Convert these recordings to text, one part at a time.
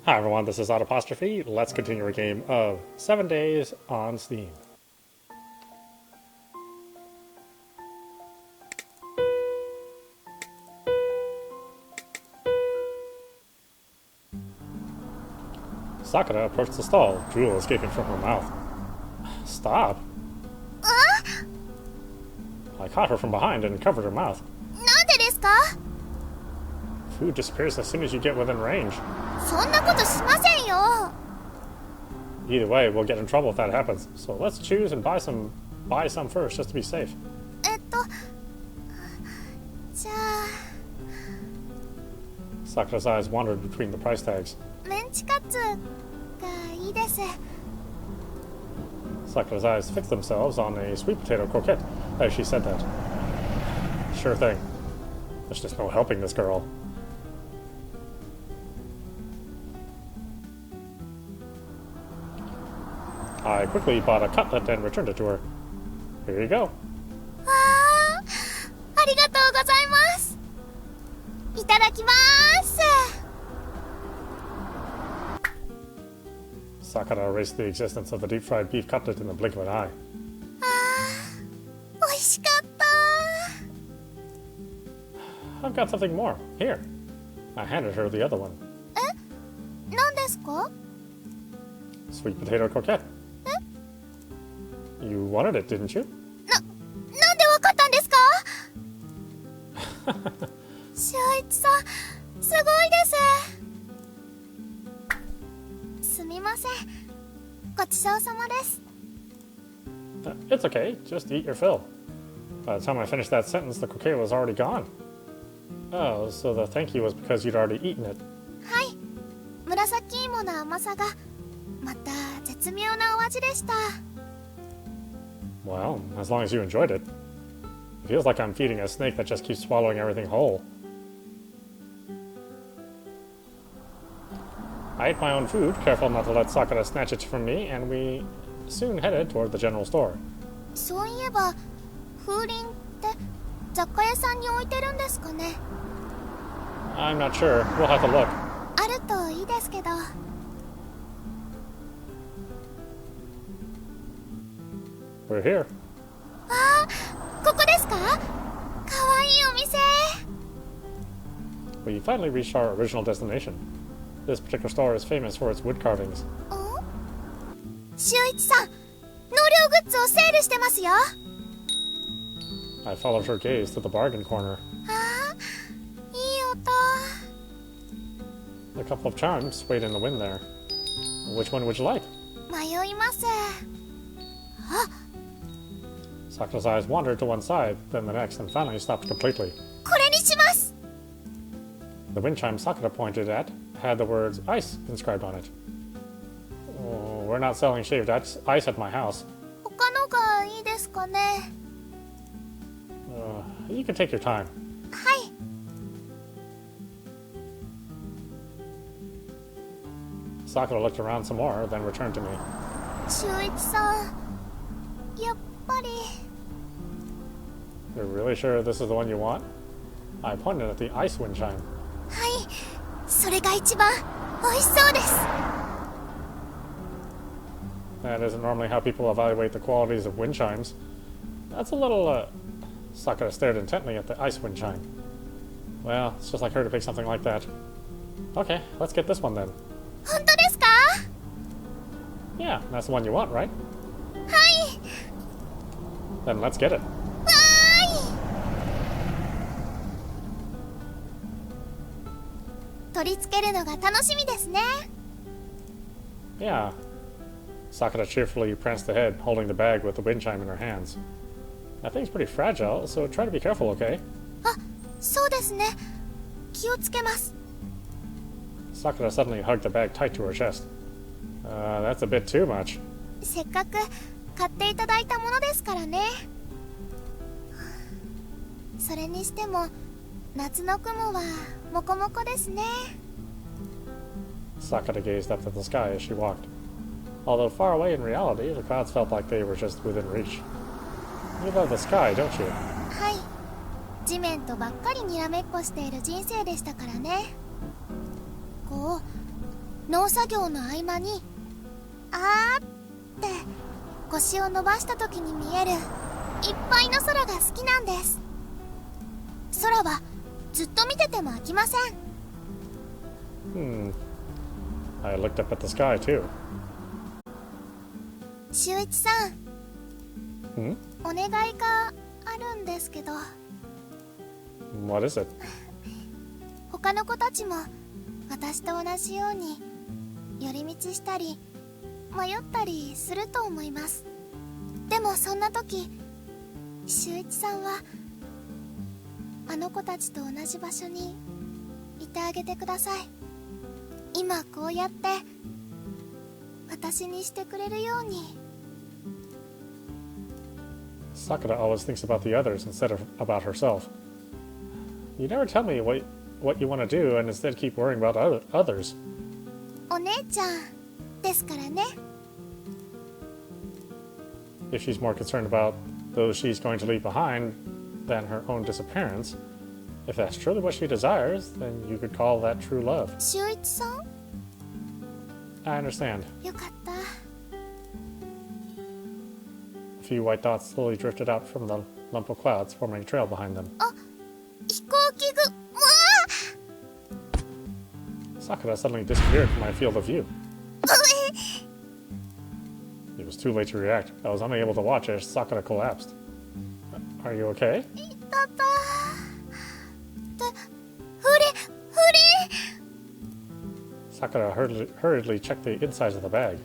Hi everyone, this is audap. Let's continue our game of 7 Days on Steam. Sakura approached the stall, drool escaping from her mouth. Stop! I caught her from behind and covered her mouth. なんでですか? Food disappears as soon as you get within range. そんなことしませんよ. Either way, we'll get in trouble if that happens. So let's choose and buy some first, just to be safe. じゃあ Sakura's eyes wandered between the price tags. メンチカツがいいです。 Sakura's eyes fixed themselves on a sweet potato croquette as she said that. Sure thing. There's just no helping this girl. I quickly bought a cutlet and returned it to her. Here you go. わあ、ありがとうございます。いただきます。 Sakura erased the existence of the deep-fried beef cutlet in the blink of an eye. ああ、美味しかった。 I've got something more. Here. I handed her the other one. 何ですか? Sweet potato croquette. You wanted it, didn't you? なんでわかったんですか? 修一さん、すごいです。すみません。ごちそうさまです。 It's okay. Just eat your fill. By the time I finished that sentence, the croquette was already gone. Oh, so the thank you was because you'd already eaten it. はい。紫芋の甘さがまた絶妙なお味でした。 Well, as long as you enjoyed it. It feels like I'm feeding a snake that just keeps swallowing everything whole. I ate my own food, careful not to let Sakura snatch it from me, and we soon headed toward the general store. そういえば、風鈴って雑貨屋さんに置いてるんですかね? I'm not sure. We'll have to look. あるといいですけど。 We're here. あ、ここですか? かわいいお店。 We finally reached our original destination. This particular store is famous for its wood carvings. 修一さん、納涼グッズをセールしてますよ。 I followed her gaze to the bargain corner. あ、いい音。 A couple of charms swayed in the wind there. Which one would you like? 迷います。 Sakura's eyes wandered to one side, then the next, and finally stopped completely. これにします。 The wind chime Sakura pointed at had the words ice inscribed on it. Oh, we're not selling shaved ice at my house. 他のがいいですかね。 You can take your time. はい。 Sakura looked around some more, then returned to me. 修一さん、やっぱり。 You're really sure this is the one you want? I pointed at the ice wind chime. はい、それが一番美味しそうです。 That isn't normally how people evaluate the qualities of wind chimes. That's a little, Sakura stared intently at the ice wind chime. Well, it's just like her to pick something like that. Okay, let's get this one then. 本当ですか? Yeah, that's the one you want, right? はい。 Then let's get it. わーい。取り付けるのが楽しみですね。 Yeah. Sakura cheerfully pranced ahead, holding the bag with the wind chime in her hands. That thing's pretty fragile, so try to be careful, okay? あ、そうですね。気をつけます。 Sakura suddenly hugged the bag tight to her chest. That's a bit too much. せっかく買っていただいたものですからね。それにしても夏の雲はモコモコですね。 Sakura gazed up at the sky as she walked. Although far away in reality, the clouds felt like they were just within reach. You love the sky, don't you? はい。地面とばっかりにらめっこしている人生でしたからね。こう農作業の合間にあーって腰を伸ばした時に見えるいっぱいの空が好きなんです。空はずっと見てても飽きません。I looked up at the sky too. 修一さん、お願いがあるんですけど。 What is it? 他の子たちも私と同じように寄り道したり迷ったりすると思います。でもそんな時、修一さんはあの子たちと同じ場所にいてあげてください。今こうやって私にしてくれるように。 Sakura always thinks about the others instead of about herself. You never tell me what you want to do and instead keep worrying about others. お姉ちゃんですからね。 If she's more concerned about those she's going to leave behind than her own disappearance, if that's truly what she desires, then you could call that true love. 修一さん、 I understand. よかった。 A few white dots slowly drifted out from the lump of clouds, forming a trail behind them. あ、飛行機ぐ、Sakura suddenly disappeared from my field of view. It was too late to react. I was unable to watch as Sakura collapsed. Are you okay? いたた。Sakura hurriedly checked the insides of the bag.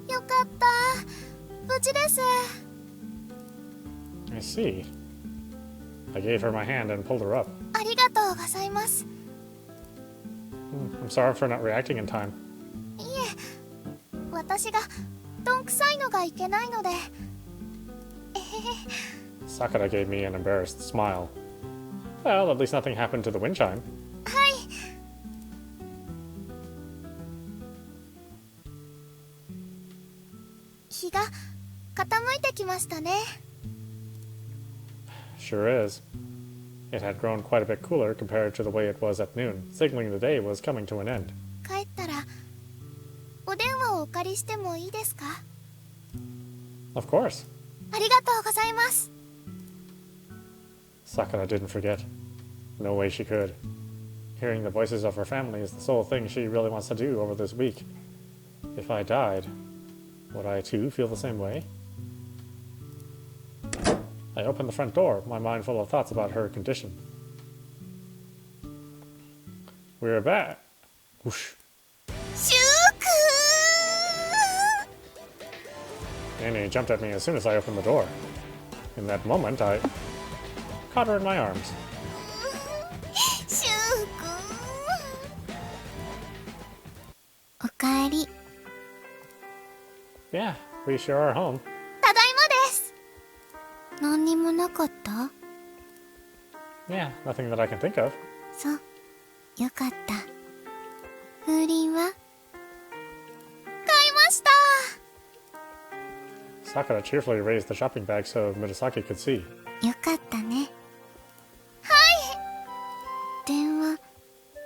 よかった。無事です。 I see. I gave her my hand and pulled her up. ありがとうございます。 I'm sorry for not reacting in time. いえ、私がどんくさいのがいけないので。 Sakura gave me an embarrassed smile. Well, at least nothing happened to the wind chime. はい。 日が傾いてきましたね。 Sure is. It had grown quite a bit cooler compared to the way it was at noon, signaling the day was coming to an end. 帰ったらお電話をお借りしてもいいですか？ Of course. ありがとうございます。 Sakura didn't forget. No way she could. Hearing the voices of her family is the sole thing she really wants to do over this week. If I died, would I too feel the same way? I opened the front door, my mind full of thoughts about her condition. We were back. Whoosh. シュー Nene jumped at me as soon as I opened the door. In that moment, I caught her in my arms. シューくん。おかえり。 Yeah, we sure are home. ただいまです。何にもなかった？ Yeah, nothing that I can think of. そう、よかった。風鈴は？買いました。 Sakura cheerfully raised the shopping bag so Murasaki could see. よかったね。はい。電話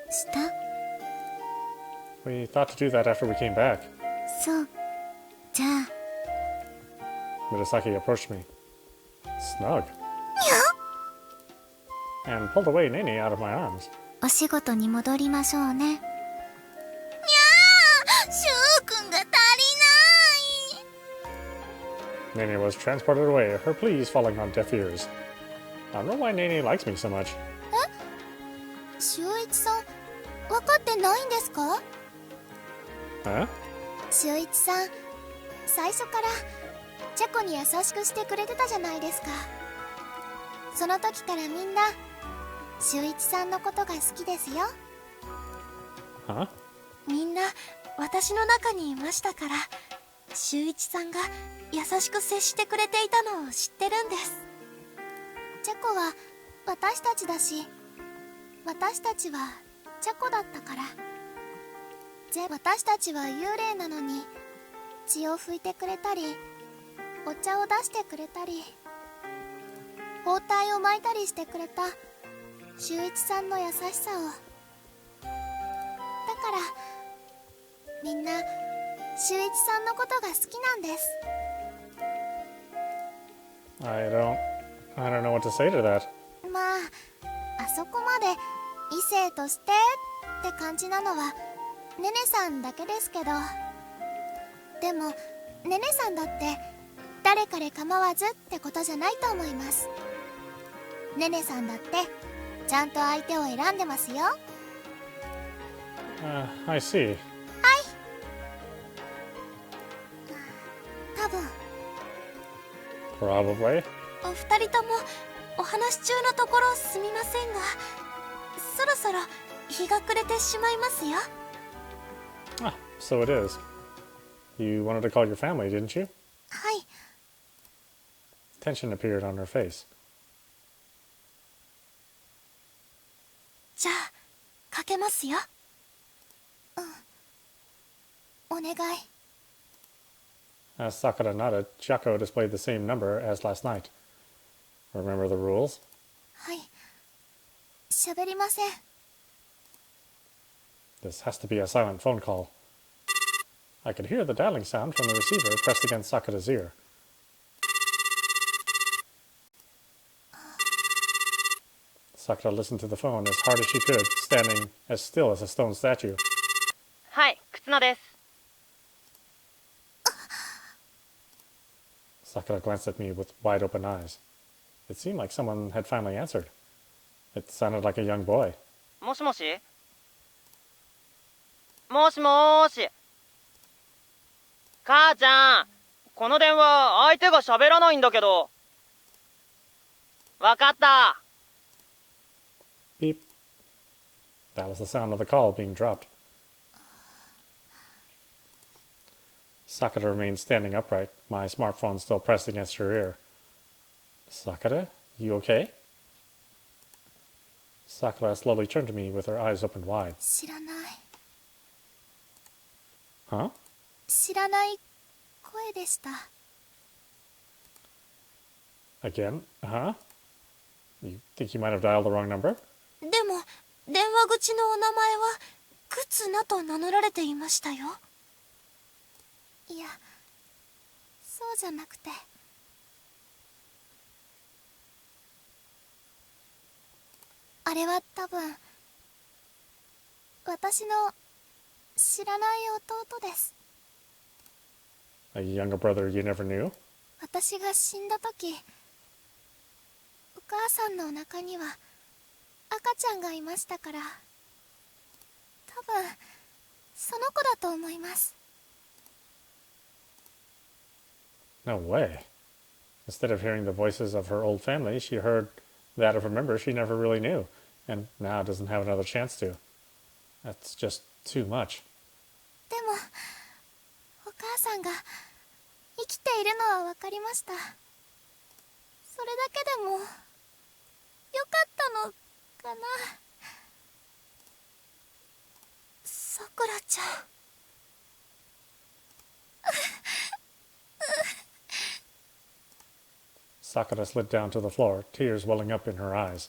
した？ We thought to do that after we came back. そう。じゃあ。 Murasaki approached me. Snug. And pulled away Nene out of my arms. お仕事に戻りましょうね。にゃー、シューくんが足りない。 Nene was transported away, her pleas falling on deaf ears. I don't know why Nene likes me so much. え？修一さん、分かってないんですか？ Huh? 修一さん、最初からチェコに優しくしてくれてたじゃないですか。その時からみんな修一さんのことが好きですよ。 Huh? みんな私の中にいましたから、修一さんが優しく接してくれていたのを知ってるんです。チェコは私たちだし、私たちはチェコだったから。私たちは幽霊なのに血を拭いてくれたり、お茶を出してくれたり、包帯を巻いたりしてくれた修一さんの優しさを。だからみんな修一さんのことが好きなんです。 I don't know what to say to that. まああそこまで異性としてって感じなのはネネさんだけですけど、でもネネさんだって誰彼構わずってことじゃないと思います。ネネさんだってちゃんと相手を選んでますよ。I see. 多分。 Probably. お二人ともお話中のところすみませんが、そろそろ日が暮れてしまいますよ。Ah, so it is. You wanted to call your family, didn't you? はい。 Tension appeared on her face. じゃあかけますよ。お願い。 As Sakura nodded, Chiako displayed the same number as last night. Remember the rules? はい。喋りません。 This has to be a silent phone call. I could hear the dialing sound from the receiver pressed against Sakura's ear. Sakura listened to the phone as hard as she could, standing as still as a stone statue. はい、忽那です。 Sakura glanced at me with wide open eyes. It seemed like someone had finally answered. It sounded like a young boy. もしもし？もしもーし。母ちゃん、この電話相手が喋らないんだけど。わかった。 Beep. That was the sound of the call being dropped. Sakura remained standing upright, my smartphone still pressed against her ear. Sakura, you okay? Sakura slowly turned to me with her eyes opened wide. 知らない。 Huh? 知らない声でした。 Again? Huh? You think you might have dialed the wrong number? でも電話口のお名前は忽那と名乗られていましたよ。いや、そうじゃなくて。あれは多分私の知らない弟です。 A younger brother you never knew? 私が死んだ時、お母さんのお腹には赤ちゃんがいましたから、多分その子だと思います。 No way. Instead of hearing the voices of her old family, she heard that of a member she never really knew, and now doesn't have another chance to. That's just too much. でもお母さんが生きているのは分かりました。それだけでもよかったのかな。さくらちゃん。Sakura slid down to the floor, tears welling up in her eyes.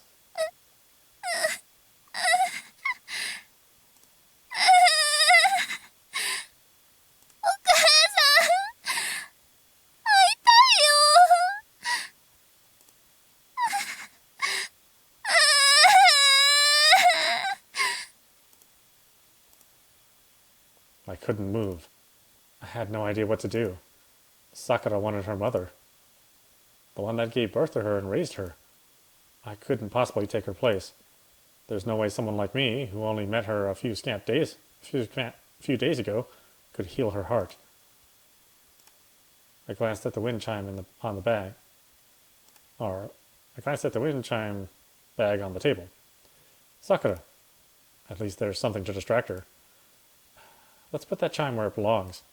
お母さん、会いたいよ。 I couldn't move. I had no idea what to do. Sakura wanted her mother, the one that gave birth to her and raised her. I couldn't possibly take her place. There's no way someone like me, who only met her a few days ago, could heal her heart. I glanced at the wind chime on the bag. I glanced at the wind chime bag on the table. Sakura. At least there's something to distract her. Let's put that chime where it belongs.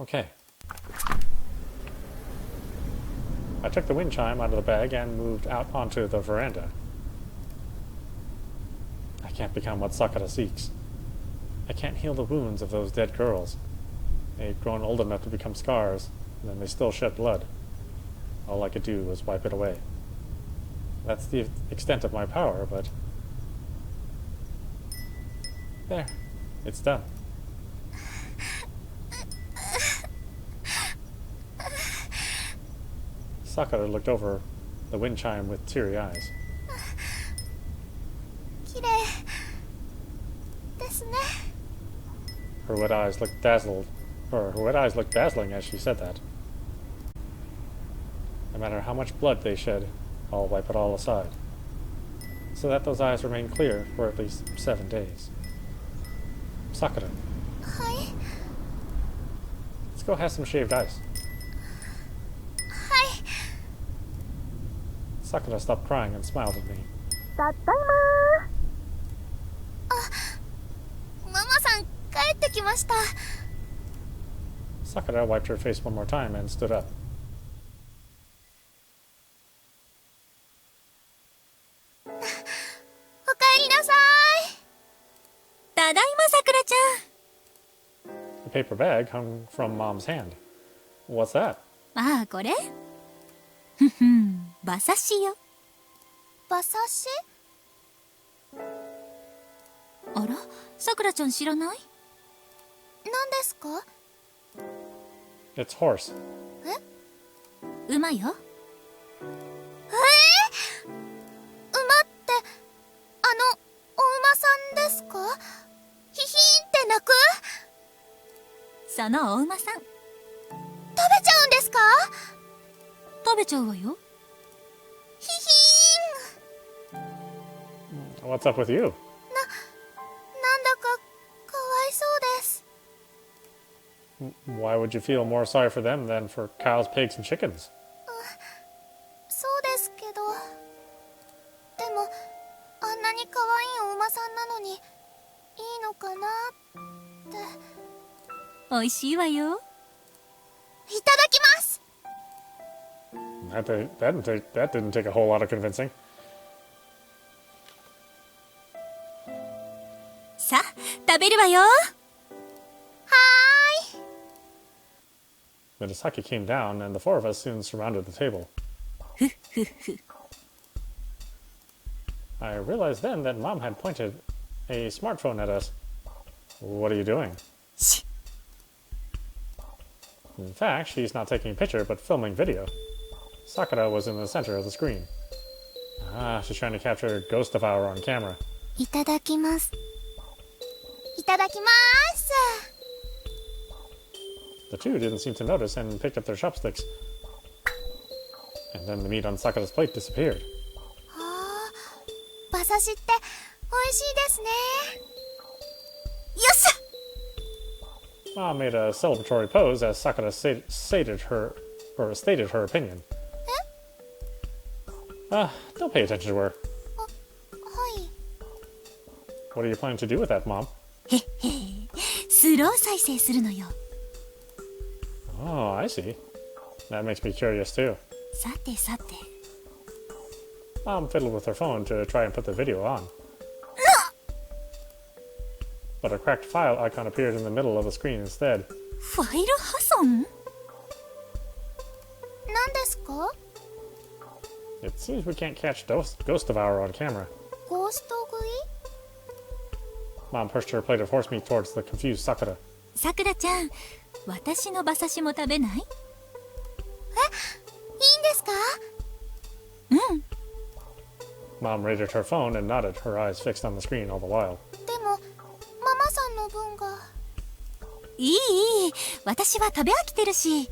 Okay. I took the wind chime out of the bag and moved out onto the veranda. I can't become what Sakura seeks. I can't heal the wounds of those dead girls. They've grown old enough to become scars, and then they still shed blood. All I could do was wipe it away. That's the extent of my power, but... There. It's done. Sakura looked over the wind chime with teary eyes. 綺麗ですね。 Her wet eyes looked dazzled, or her wet eyes looked dazzling as she said that. No matter how much blood they shed, I'll wipe it all aside, so that those eyes remain clear for at least 7 days. Sakura, はい。 let's go have some shaved ice. はい。 Sakura stopped crying and smiled at me. たったいまー。ママさん帰ってきました。 Sakura wiped her face one more time and stood up. おかえりなさい。ただいま、さくらちゃん。 The paper bag hung from Mom's hand. What's that? ああ、これふふん、馬刺しよ。馬刺し？あら、さくらちゃん知らない？何ですか？ It's horse. 馬よ。馬ってお馬さんですか？ヒヒーンって鳴く？そのお馬さん。食べちゃうんですか？食べちゃうわよ。ヒヒーン。 What's up with you? なんだかかわいそうです。 Why would you feel more sorry for them than for cows, pigs, and chickens? そうですけど、でもあんなに可愛いお馬さんなのにいいのかなって。おいしいわよ。いただきます。 That didn't take a whole lot of convincing. さあ、食べるわよ。はーい。 Mitasaki came down, and the four of us soon surrounded the table. ふっふっふ。 I realized then that Mom had pointed a smartphone at us. What are you doing? し、 In fact, she's not taking a picture, but filming video. Sakura was in the center of the screen. Ah, she's trying to capture Ghost of Hour on camera. いただきます。いただきます。 The two didn't seem to notice and picked up their chopsticks. And then the meat on Sakura's plate disappeared. 馬刺しって美味しいですね。よっしゃ。 Mom made a celebratory pose as Sakura stated her opinion. Don't pay attention to her. はい。 What are you planning to do with that, Mom? へっへー、スロー再生するのよ。 Oh, I see. That makes me curious too. さてさて。 Mom fiddled with her phone to try and put the video on. But a cracked file icon appeared in the middle of the screen instead. ファイル破損？何ですか？ It seems we can't catch Ghost of Hour on camera. ゴースト食い？ Mom pushed her plate of horse meat towards the confused Sakura. さくらちゃん、私の馬刺しも食べない？いいんですか？うん。 Mom raided her phone and nodded, her eyes fixed on the screen all the while. でもママさんの分が。いいいい、私は食べ飽きてるし。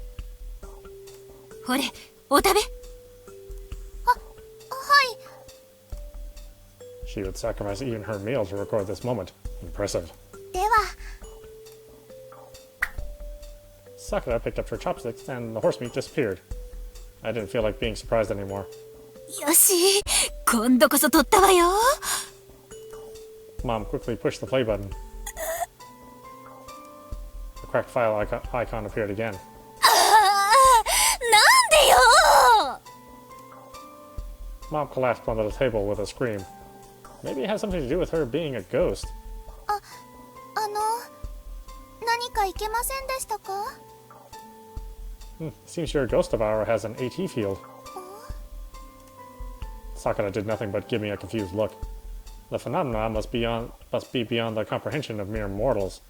ほれ、お食べ。はい。 She would sacrifice even her meal to record this moment. Impressive. では Sakura picked up her chopsticks and the horse meat disappeared. I didn't feel like being surprised anymore. よし、今度こそ取ったわよ。 Mom quickly pushed the play button. The cracked file icon appeared again. なんでよ。 Mom collapsed onto the table with a scream. Maybe it has something to do with her being a ghost. 何かいけませんでしたか？ Seems your Ghost of Hour has an AT field. Sakura did nothing but give me a confused look. The phenomena must be beyond the comprehension of mere mortals.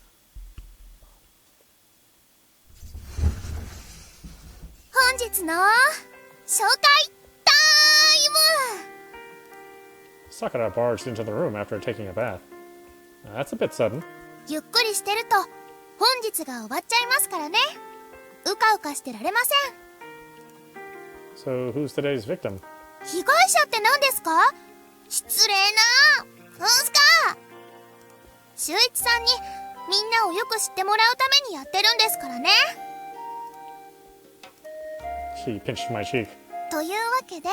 本日の紹介タイム。 Sakura barged into the room after taking a bath. That's a bit sudden. ゆっくりしてると本日が終わっちゃいますからね。うかうかしてられません。 So who's today's victim? 被害者って何ですか？失礼な。うんすか。修一さんにみんなをよく知ってもらうためにやってるんですからね。 She pinched my cheek. というわけで、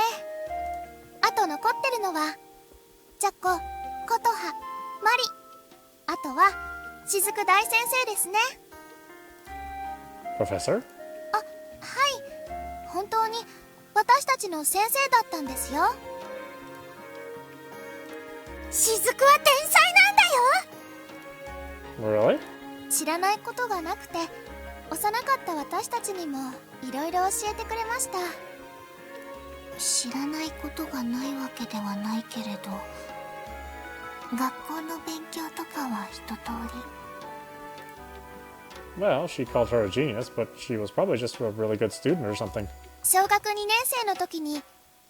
あと残ってるのはジャコ、琴葉、マリ、あとは雫大先生ですね。 Professor? はい、本当に私たちの先生だったんですよ。雫は天才なんだよ。 Really? 知らないことがなくて幼かった私たちにもいろいろ教えてくれました。知らないことがないわけではないけれど、学校の勉強とかは一通り。 Well, she called her a genius, but she was probably just a really good student or something. 小学2年生の時に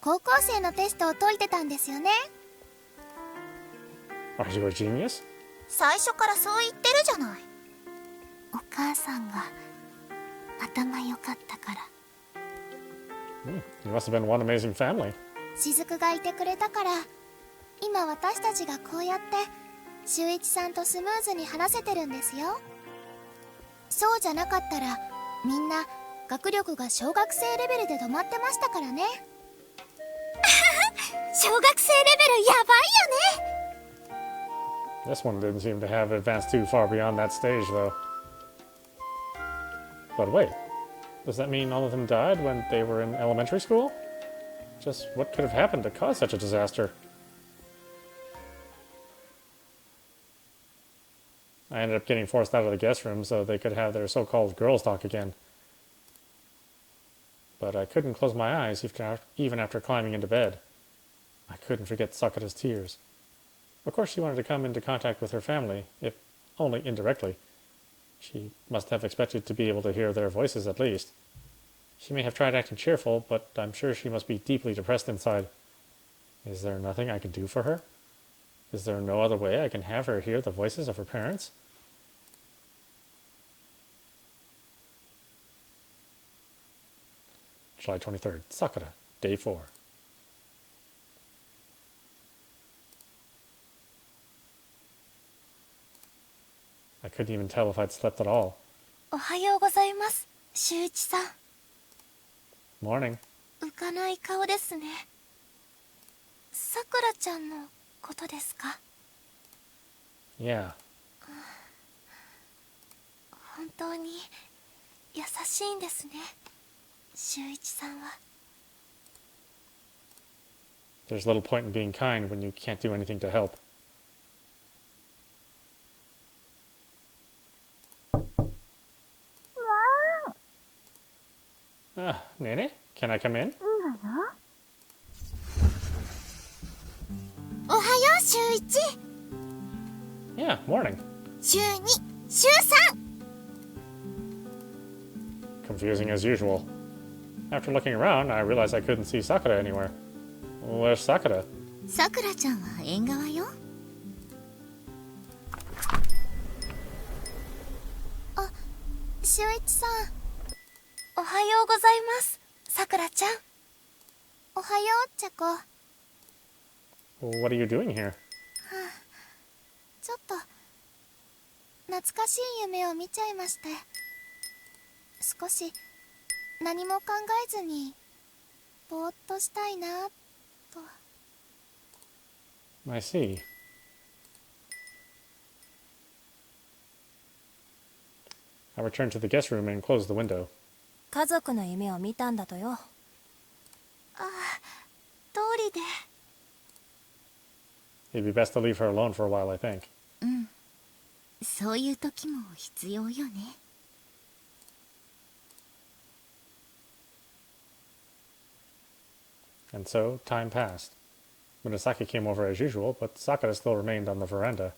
高校生のテストを解いてたんですよね。 Are you a genius? 最初からそう言ってるじゃない。お母さんが頭良かったから。 You must have been one amazing family. 雫がいてくれたから今私たちがこうやって修一さんとスムーズに話せてるんですよ。そうじゃなかったらみんな学力が小学生レベルで止まってましたからね。小学生レベルやばいよね。 This one didn't seem to have advanced too far beyond that stage, though. But wait, does that mean all of them died when they were in elementary school? Just what could have happened to cause such a disaster? I ended up getting forced out of the guest room so they could have their so-called girls' talk again. But I couldn't close my eyes even after climbing into bed. I couldn't forget Sakura's tears. Of course she wanted to come into contact with her family, if only indirectly. She must have expected to be able to hear their voices at least. She may have tried acting cheerful, but I'm sure she must be deeply depressed inside. Is there nothing I can do for her? Is there no other way I can have her hear the voices of her parents? July 23rd, Sakura, Day 4. I couldn't even tell if I'd slept at all. おはようございます、修一さん。 Morning. 浮かない顔ですね。さくらちゃんのことですか？ Yeah. 本当に優しいんですね、修一さんは。 There's little point in being kind when you can't do anything to help. Nene, can I come in? おはよう修一。 Yeah, morning. 週2、週3。 Confusing as usual. After looking around, I realized I couldn't see Sakura anywhere. Where's Sakura? さくらちゃんは縁側よ。あ、修一さん。おはようございます、さくらちゃん。おはよう、チャコ。 What are you doing here? ちょっと懐かしい夢を見ちゃいまして、少し何も考えずにぼーっとしたいなと。 I see. I returned to the guest room and closed the window. 家族の夢を見たんだとよ。ああ、通りで。 It'd be best to leave her alone for a while, I think. そういう時も必要よね。 And so, time passed. Murasaki came over as usual, but Sakura still remained on the veranda.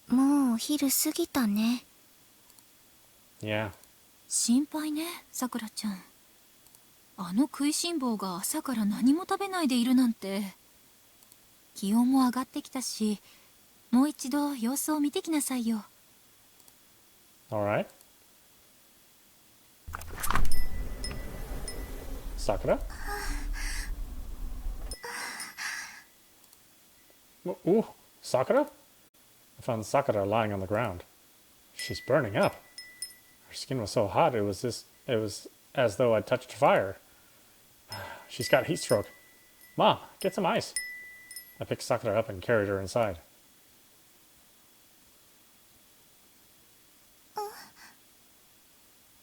もうお昼過ぎたね。 Yeah. 心配ね、さくらちゃん。あの食いしん坊が朝から何も食べないでいるなんて。気温も上がってきたし、もう一度様子を見てきなさいよ。Alright. Sakura? Ooh, Sakura? I found Sakura lying on the ground. She's burning up. Her skin was so hot it was as though I'd touched fire. She's got heat stroke. Mom, get some ice. I picked Sakura up and carried her inside.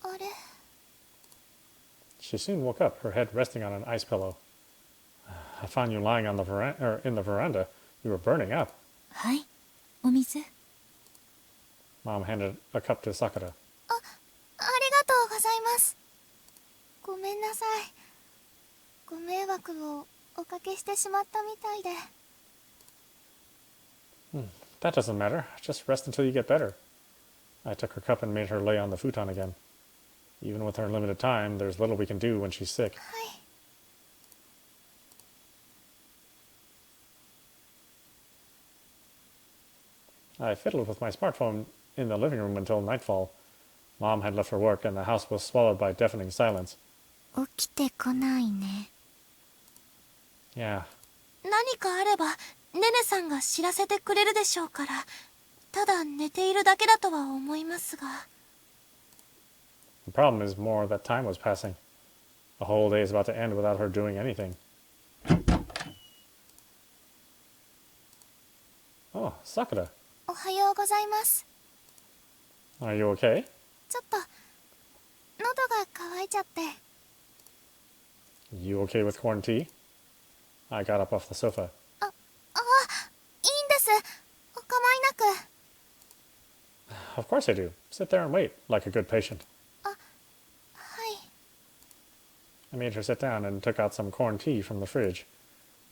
あれ She soon woke up, her head resting on an ice pillow. I found you lying on the in the veranda. You were burning up. はい、お水。Mom handed a cup to Sakura. ありがとうございます。ごめんなさい。ご迷惑をおかけしてしまったみたいで。That doesn't matter. Just rest until you get better. I took her cup and made her lay on the futon again. Even with her limited time, there's little we can do when she's sick. はい。I fiddled with my smartphone in the living room until nightfall. Mom had left for work and the house was swallowed by deafening silence. 起きてこないね。 Yeah. 何かあればネネさんが知らせてくれるでしょうから、ただ寝ているだけだとは思いますが。 The problem is more that time was passing. A whole day is about to end without her doing anything. Oh, Sakura. おはようございます。 Are you okay? ちょっと喉が渇いちゃって。 You okay with corn tea? I got up off the sofa. いいんです。お構いなく。 Of course I do. Sit there and wait, like a good patient. はい。 I made her sit down and took out some corn tea from the fridge.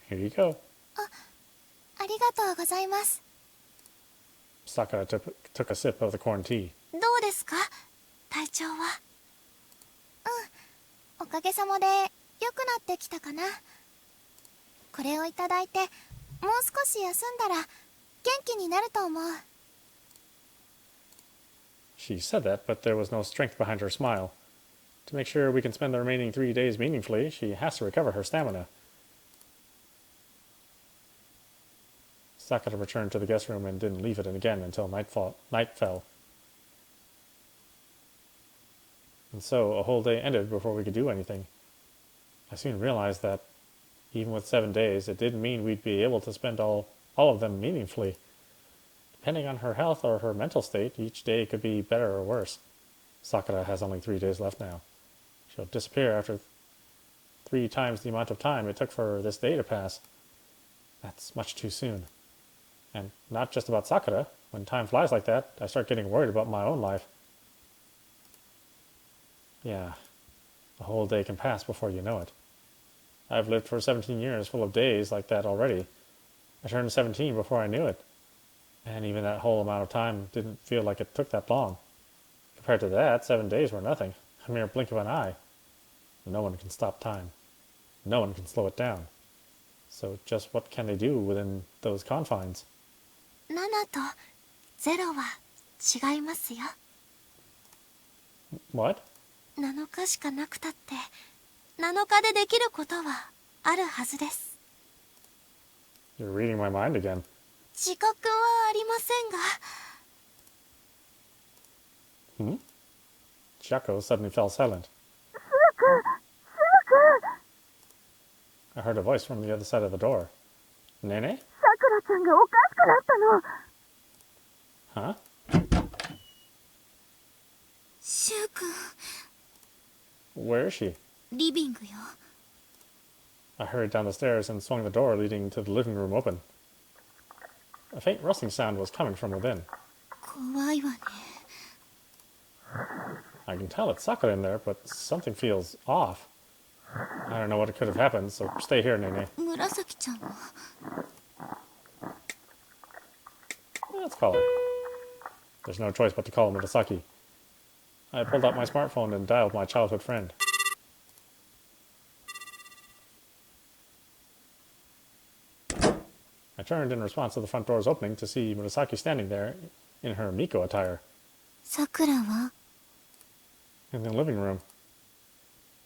Here you go. ありがとうございます。 Sakura took a sip of the corn tea. どうですか、体調は。おかげさまで良くなってきたかな。これをいただいてもう少し休んだら元気になると思う。 She said that, but there was no strength behind her smile. To make sure we can spend the remaining 3 days meaningfully, she has to recover her stamina. Sakura returned to the guest room and didn't leave it again until night fell. And so a whole day ended before we could do anything. I soon realized that even with 7 days, it didn't mean we'd be able to spend all of them meaningfully. Depending on her health or her mental state, each day could be better or worse. Sakura has only 3 days left now. She'll disappear after 3 times the amount of time it took for this day to pass. That's much too soon. And not just about Sakura. When time flies like that, I start getting worried about my own life. Yeah, a whole day can pass before you know it. I've lived for 17 years full of days like that already. I turned 17 before I knew it. And even that whole amount of time didn't feel like it took that long. Compared to that, 7 days were nothing, a mere blink of an eye. No one can stop time. No one can slow it down. So just what can they do within those confines? 7と0は違いますよ。 What? 7日しかなくたって7日でできることはあるはずです。 You're reading my mind again. 自覚はありませんが。 Chiako suddenly fell silent. I heard a voice from the other side of the door. Nene? さくらちゃんがおかしくなったの。 Huh? シュウ君、 Where is she? リビングよ。 I hurried down the stairs and swung the door leading to the living room open. A faint rustling sound was coming from within. 怖いわね。 I can tell it's Sakura in there, but something feels off. I don't know what could have happened, so stay here, Nene. 紫ちゃんは Let's call her. There's no choice but to call Murasaki. I pulled out my smartphone and dialed my childhood friend. I turned in response to the front door's opening to see Murasaki standing there in her Miko attire. さくらは In the living room.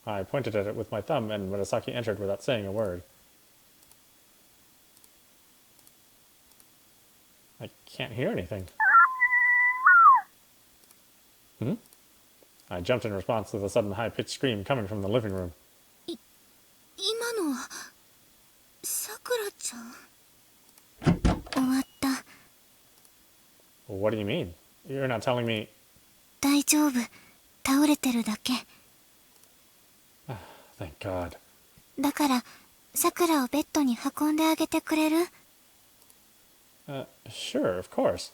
I pointed at it with my thumb and Murasaki entered without saying a word. I can't hear anything. I jumped in response to the sudden high-pitched scream coming from the living room. 今のはさくらちゃん終わった What do you mean? You're not telling me... 大丈夫倒れてるだけ Thank God. だからさくらをベッドに運んであげてくれる Sure, of course.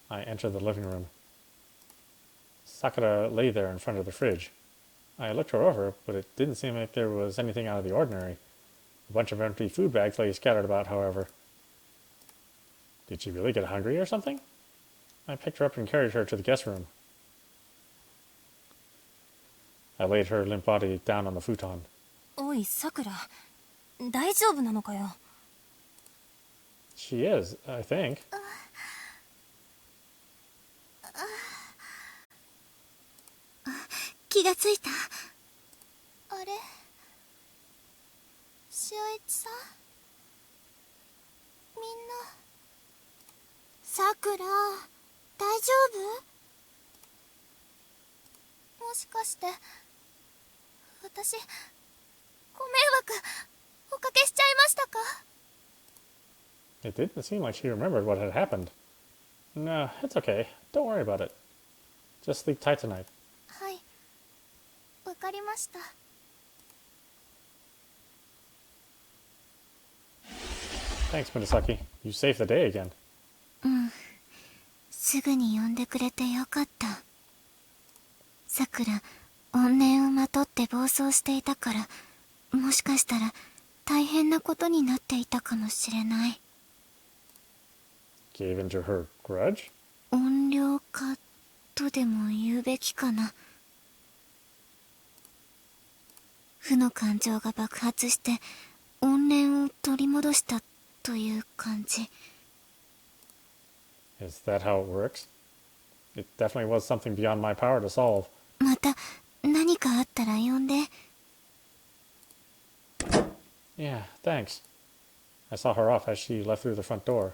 I entered the living room. Sakura lay there in front of the fridge. I looked her over, but it didn't seem like there was anything out of the ordinary. A bunch of empty food bags lay scattered about, however. Did she really get hungry or something? I picked her up and carried her to the guest room. I laid her limp body down on the futon. おいさくら大丈夫なのかよ She is, I think. 気がついたあれ秀一さんみんなさくら大丈もしかして私ご迷惑おかけしちゃいましたか It didn't seem like she remembered what had happened. No, it's okay. Don't worry about it. Just sleep tight tonight. はいわかりました Thanks, Murasaki. You saved the day again. 夫すぐに呼んでくれてよかったさくら怨念をまとって暴走していたからもしかしたら大変なことになっていたかもしれない Gave into her grudge? 怨霊化とでも言うべきかな負の感情が爆発して怨念を取り戻したという感じ Is that how it works? It definitely was something beyond my power to solve. また何かあったら呼んで Yeah, thanks. I saw her off as she left through the front door.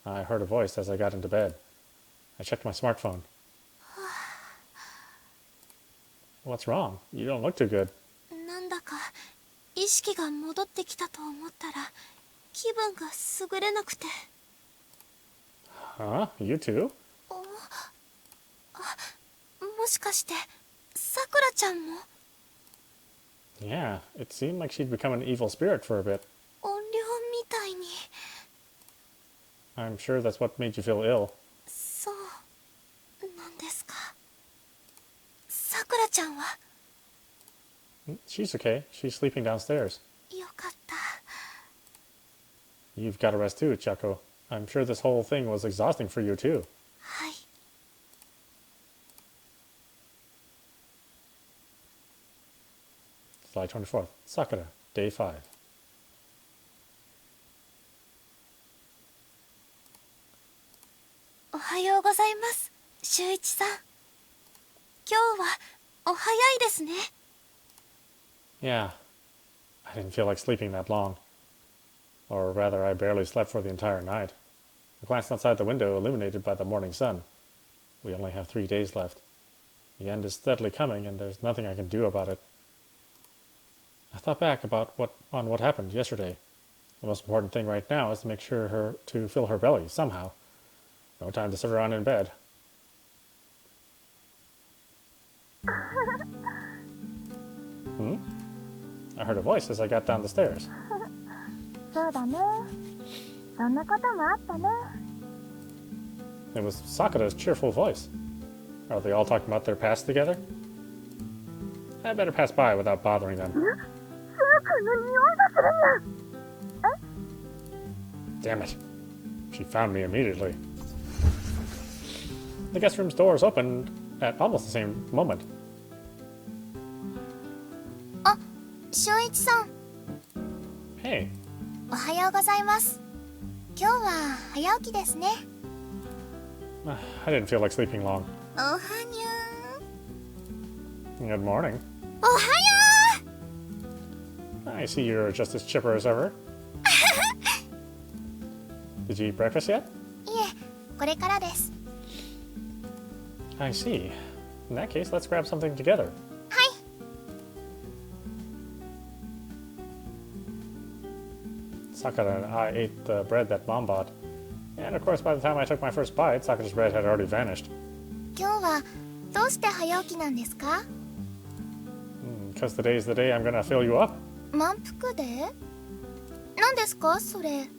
I heard a voice as I got into bed. I checked my smartphone. What's wrong? You don't look too good. なんだか意識が戻ってきたと思ったら気分が優れなくて Huh? You too? もしかしてさくらちゃんも Yeah, it seemed like she'd become an evil spirit for a bit. 怨霊みたいに I'm sure that's what made you feel ill. そうなんですかさくらちゃんは She's okay. She's sleeping downstairs. よかった You've got to rest too, Chako. I'm sure this whole thing was exhausting for you too. はい July 24th, Sakura, Day 5. おはようございます秀一さん今日はお早いですね Yeah, I didn't feel like sleeping that long. Or rather, I barely slept for the entire night. I glanced outside the window, illuminated by the morning sun. We only have 3 days left. The end is steadily coming, and there's nothing I can do about it. I thought back about what happened yesterday. The most important thing right now is to make sure to fill her belly somehow. No time to sit around in bed. I heard a voice as I got down the stairs. そうだねそんなこともあったね。 It was Sakura's cheerful voice. Are they all talking about their past together? I better pass by without bothering them. スープの匂いがするんや。 Damn it. She found me immediately. The guest room's doors opened at almost the same moment. あ、俊一さん、 Hey, おはようございます。今日は早起きですね。 I didn't feel like sleeping long. おはにゅ Good morning. ー。おはよ I see you're just as chipper as ever. Did you eat breakfast yet? う。いえ、これからです。 I see. In that case, let's grab something together. はい。 Sakura and I ate the bread that Mom bought. And of course, by the time I took my first bite, Sakura's bread had already vanished. 今日はどうして早起きなんですか？ Because today's the day I'm gonna fill you up. 満腹で？何ですかそれ？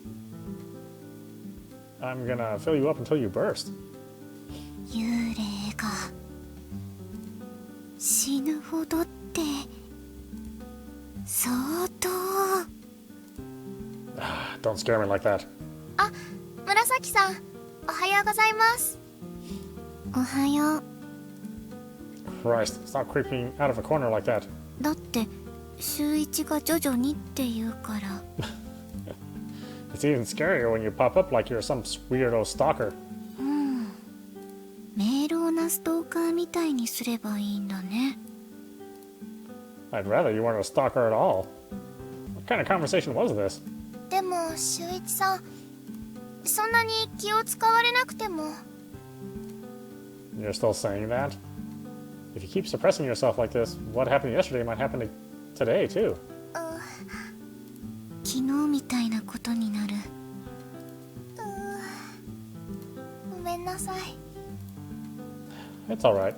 I'm gonna fill you up until you burst. 幽霊が死ぬほどって相当。 Don't scare me like that. あ、紫さん、おはようございます。おはよう。 Christ, stop creeping out of a corner like that. だって週一が徐々にって言うから。 It's even scarier when you pop up like you're some weirdo stalker. 明朗なストーカーみたいにすればいいんだね。 I'd rather you weren't a stalker at all. What kind of conversation was this? でも俊一さん、そんなに気を使われなくても。 You're still saying that? If you keep suppressing yourself like this, what happened yesterday might happen today, too. 昨日みたいなことになる。ごめんなさい。 It's alright.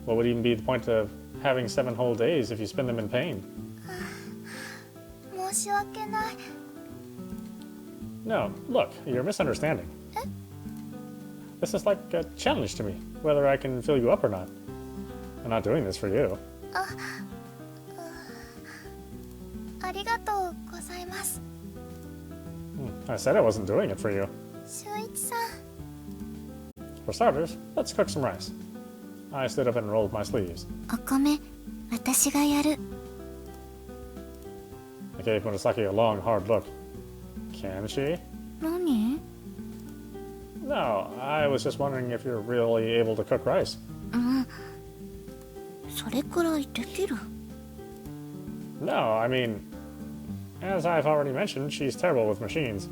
What would even be the point of having 7 whole days if you spend them in pain? 申し訳ない。 No, look, you're misunderstanding. This is like a challenge to me, whether I can fill you up or not. I'm not doing this for you. ありがとうございます。 I said I wasn't doing it for you. 俊一さん、 For starters, let's cook some rice. I stood up and rolled my sleeves. お米私がやる。 I gave Murasaki a long, hard look. Can she? 何？ No, I was just wondering if you're really able to cook rice. それくらいできる。 No, I mean, as I've already mentioned, she's terrible with machines.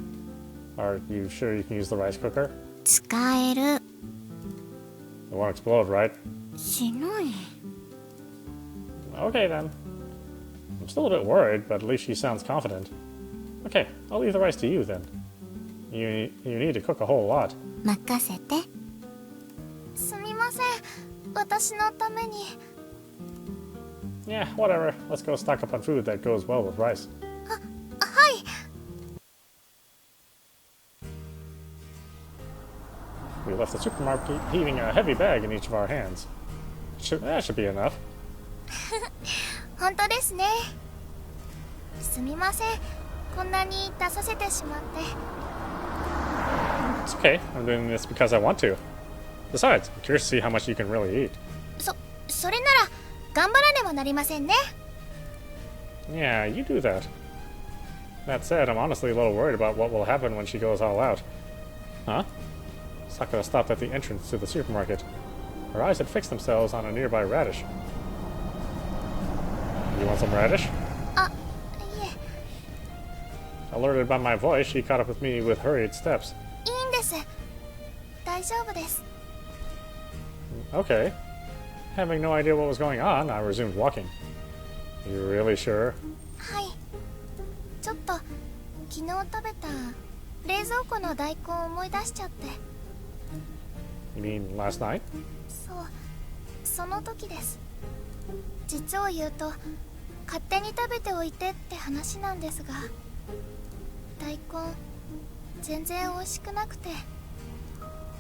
Are you sure you can use the rice cooker? 使える。 It won't explode, right? しない。 Okay then. I'm still a bit worried, but at least she sounds confident. Okay, I'll leave the rice to you then. You need to cook a whole lot. 任せて。すみません。私のために。 Yeah, whatever. Let's go stock up on food that goes well with rice. はい。 We left the supermarket heaving a heavy bag in each of our hands. That should be enough. 本当ですね。すみません。こんなに出させてしまって。 It's okay. I'm doing this because I want to. Besides, I'm curious to see how much you can really eat. それなら頑張らねばなりませんね。 Yeah, you do that. That said, I'm honestly a little worried about what will happen when she goes all out. Huh? Sakura stopped at the entrance to the supermarket. Her eyes had fixed themselves on a nearby radish. You want some radish? あ、いえ、 Alerted by my voice, she caught up with me with hurried steps. いいんです。大丈夫です。 Okay. Having no idea what was going on, I resumed walking. You really sure? はい。ちょっと昨日食べた冷蔵庫の大根を思い出しちゃって。 You mean last night? そう、その時です。実を言うと勝手に食べておいてって話なんですが、大根全然美味しくなくて、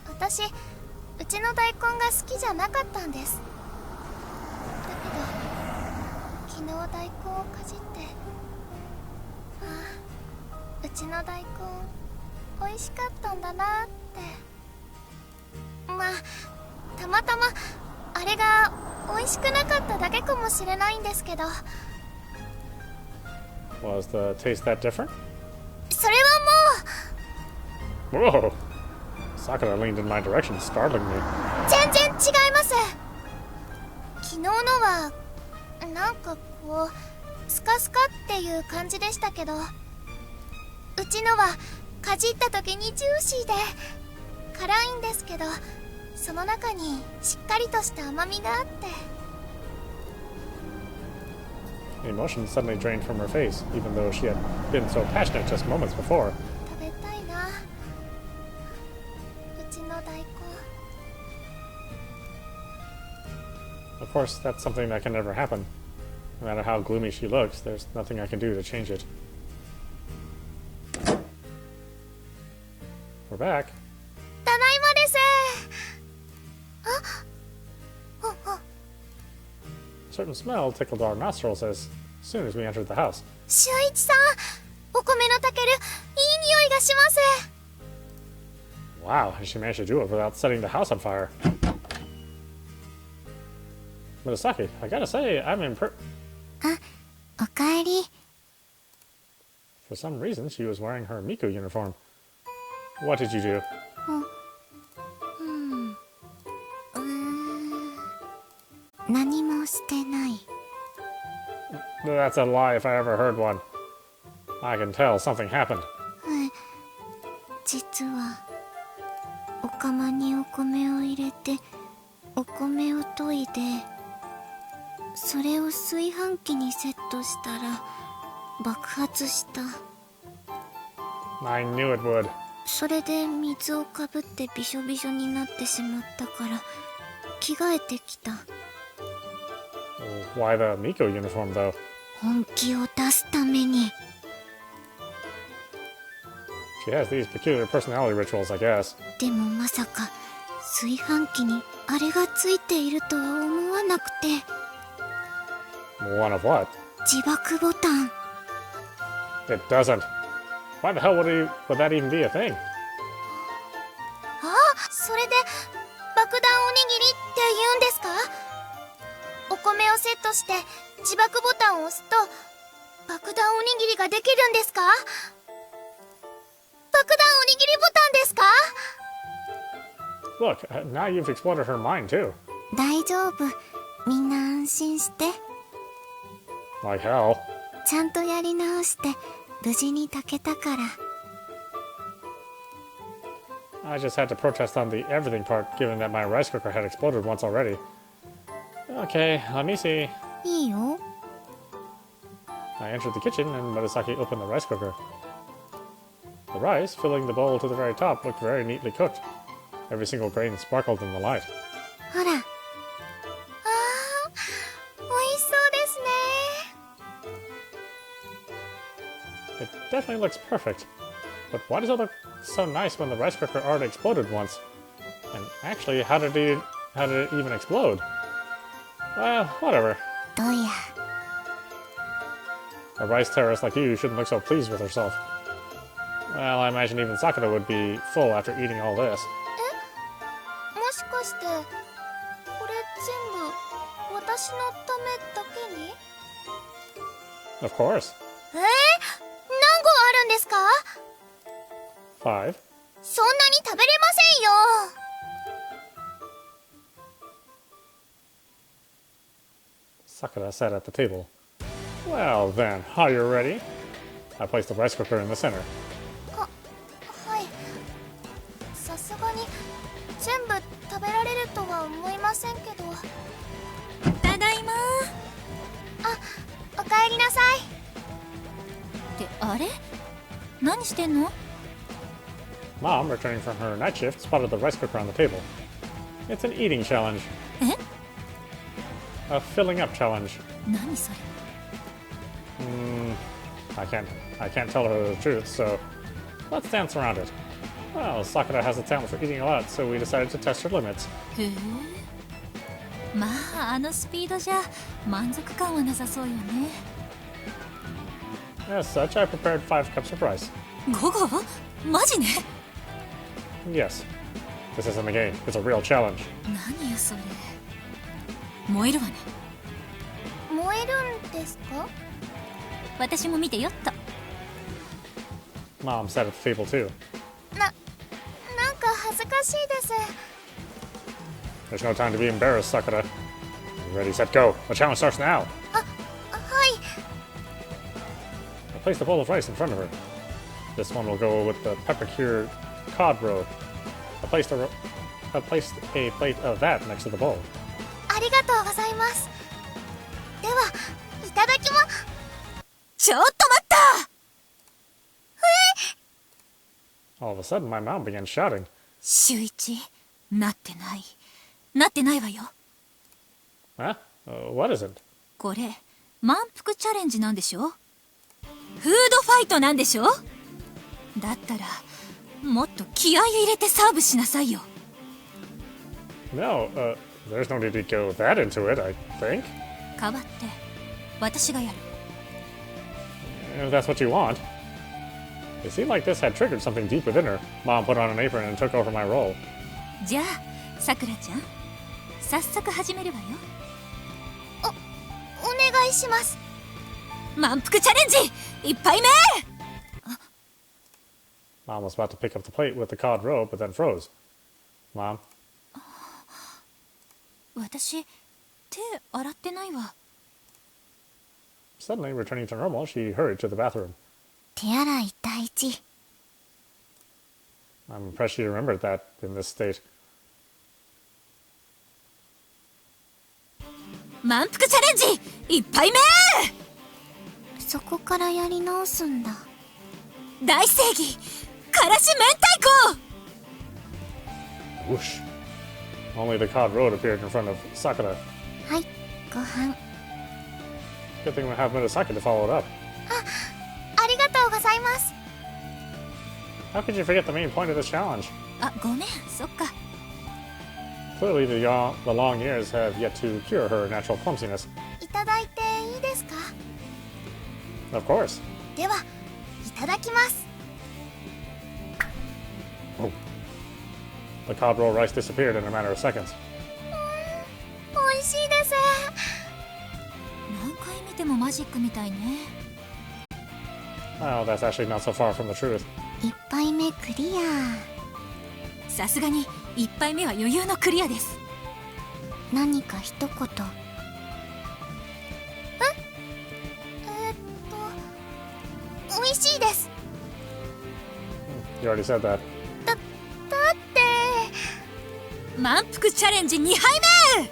私うちの大根が好きじゃなかったんです。だけど昨日大根をかじって、うちの大根美味しかったんだなって。まあたまたまあれが美味しくなかっただけかもしれないんですけど。 Was the taste that different? それはもう Whoa! Sakura leaned in my direction, startling me. 全然違います。昨日のはなんかこうスカスカっていう感じでしたけど、うちのはかじった時にジューシーで辛いんですけど、その中にしっかりとした甘みがあって。 The emotion suddenly drained from her face, even though she had been so passionate just moments before. 食べたいな、うちの大根。 Of course, that's something that can never happen. No matter how gloomy she looks, there's nothing I can do to change it. We're back. ただいまです。あ、A certain smell tickled our nostrils as soon as we entered the house. 俊一さん、お米の炊けるいい匂いがします。 Wow, she managed to do it without setting the house on fire. Murasaki, I gotta say, I'm impressed. おかえり。 For some reason, she was wearing her Miku uniform. What did you do? 何もしてない。 That's a lie if I ever heard one. I can tell something happened. 実はお釜にお米を入れてお米を研いで、それを炊飯器にセットしたら爆発した。 I knew it would. それで水をかぶってびしょびしょになってしまったから着替えてきた。 Why the Miko uniform, though? 本気を出すために。 She has these peculiar personality rituals, I guess. でもまさか炊飯器にあれがついているとは思わなくて。 One of what? 自爆ボタン。 It doesn't. Why the hell would that even be a thing? あ、それで爆弾おにぎりって言うんですか？お米をセットして自爆ボタンを押すと爆弾おにぎりができるんですか？爆弾おにぎりボタンですか？ Look, now you've exploded her mind, too. 大丈夫、みんな安心して。 Like hell. ちゃんとやり直して無事に炊けたから。 I just had to protest on the everything part, given that my rice cooker had exploded once already. Okay, let me see. いいよ。 I entered the kitchen and Murasaki opened the rice cooker. The rice, filling the bowl to the very top, looked very neatly cooked. Every single grain sparkled in the light. ほら、あー、美味しそうですね。 It definitely looks perfect. But why does it look so nice when the rice cooker already exploded once? And actually, how did it even explode? Well, whatever. どうや。 A rice terrorist like you shouldn't look so pleased with herself. Well, I imagine even Sakura would be full after eating all this. もしかしてこれ全部私のためだけに？ Of course. 何個あるんですか？ 5. そんなに食べれませんよ。 Sakura sat at the table. Well then, are you ready? I placed the rice cooker in the center. はい。さすがに全部食べられるとは思いませんけど。ただいまおかえりなさい。ってあれ、何してんの？ Mom, returning from her night shift, spotted the rice cooker on the table. It's an eating challenge. え？ A filling up challenge. 何それ？ I can't tell her the truth, so Let's dance around it. Well, Sakura has a talent for eating a lot, so we decided to test her limits. へえ。まああのスピードじゃ満足感はなさそうよね。As such, I prepared 5 cups of rice. 午後？マジね。Yes. This isn't a game, it's a real challenge. 何よそれ。燃えるわね。燃えるんですか？私も見てよっと。Mom sat at the table too. なんか恥ずかしいです。 There's no time to be embarrassed, Sakura. Ready, set, go. The challenge starts now. はい。 I placed a bowl of rice in front of her. This one will go with the pepper-cured cod roe. I placed a plate of that next to the bowl. ありがとうございます。では、いただきま。ちょっと待った。 All of a sudden, my mom began shouting. 秀一、なってない。なってないわよ。 Huh? What is it? これ、満腹チャレンジなんでしょ？フードファイトなんでしょ？だったら、もっと気合い入れてサーブしなさいよ。 No, there's no need to go that into it, I think. 代わって、私がやる。 If that's what you want. It seemed like this had triggered something deep within her. Mom put on an apron and took over my role. じゃあ、さくらちゃん、早速始めるわよ。お願いします。満腹チャレンジ1杯目。 Mom was about to pick up the plate with the cod roe, but then froze. Mom? 私、手洗ってないわ。 Suddenly, returning to normal, she hurried to the bathroom. 手洗い第一。 I'm impressed she remembered that in this state. 満腹チャレンジ1杯目。そこからやり直すんだ。大正義からし明太子。 Whoosh. Only the cod roe appeared in front of Sakura. はい、ご飯。 Good thing we have Murasaki to follow it up. ありがとうございます。 How could you forget the main point of this challenge? あ、ごめん、そっか。 Clearly, the long years have yet to cure her natural clumsiness. いただいていいですか？ Of course. では、いただきます。 Oh. The cod roe rice disappeared in a matter of seconds. 美味しいです。何回見てもマジックみたいね。 Well, that's actually not so far from the truth. 一杯目クリア。さすがに1杯目は余裕のクリアです。何か一言。美味しいです。 You already said that. だって満腹チャレンジ2杯目。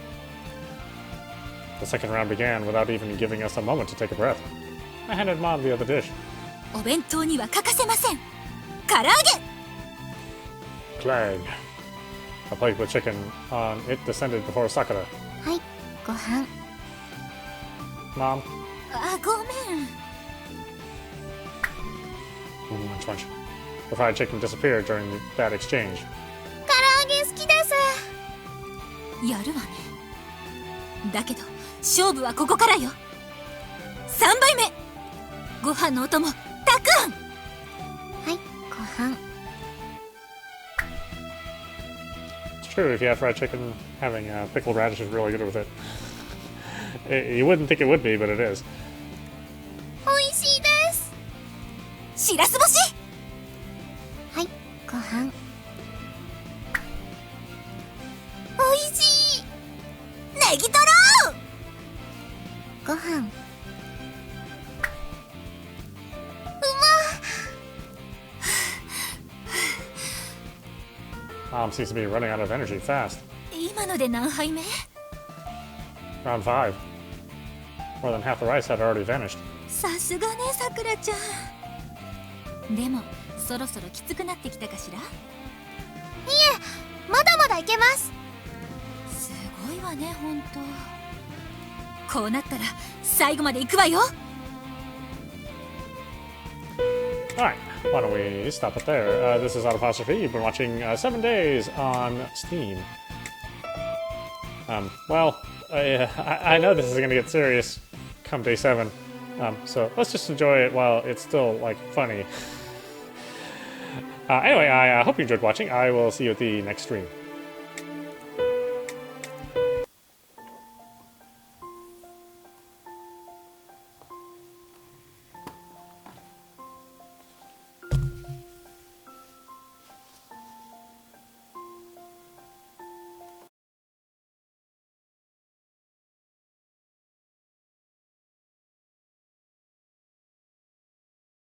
The second round began without even giving us a moment to take a breath. I handed Mom the other dish. お弁当には欠かせません。唐揚げ。 Clang. A plate with chicken on it descended before Sakura. はい、ご飯。 Mom? あ、ごめん。 Munch, munch. The fried chicken disappeared during that exchange. 唐揚げ好きです。やるわね。だけど勝負はここからよ。3杯目。ご飯のお供たくあん。はい、ご飯。 It's true, if you have fried chicken, having pickled radish is really good with it. You wouldn't think it would be, but it is. 美味しいです。しらす干し。はい、ご飯。美味しい。ネギトロ。ご飯。 Mom seems to be running out of energy fast. 今ので何杯目？ Round 5. More than half the rice had already vanished. さすがね、さくらちゃん。でもそろそろきつくなってきたかしら？まだまだいけます。すごいわね、ほんと。こうなったら最後まで行くわよ。 Alright, why don't we stop it there? This is audap. You've been watching 7 Days on Steam. Well, I know this is gonna get serious come day 7. So let's just enjoy it while it's still, like, funny. Anyway, I hope you enjoyed watching. I will see you at the next stream.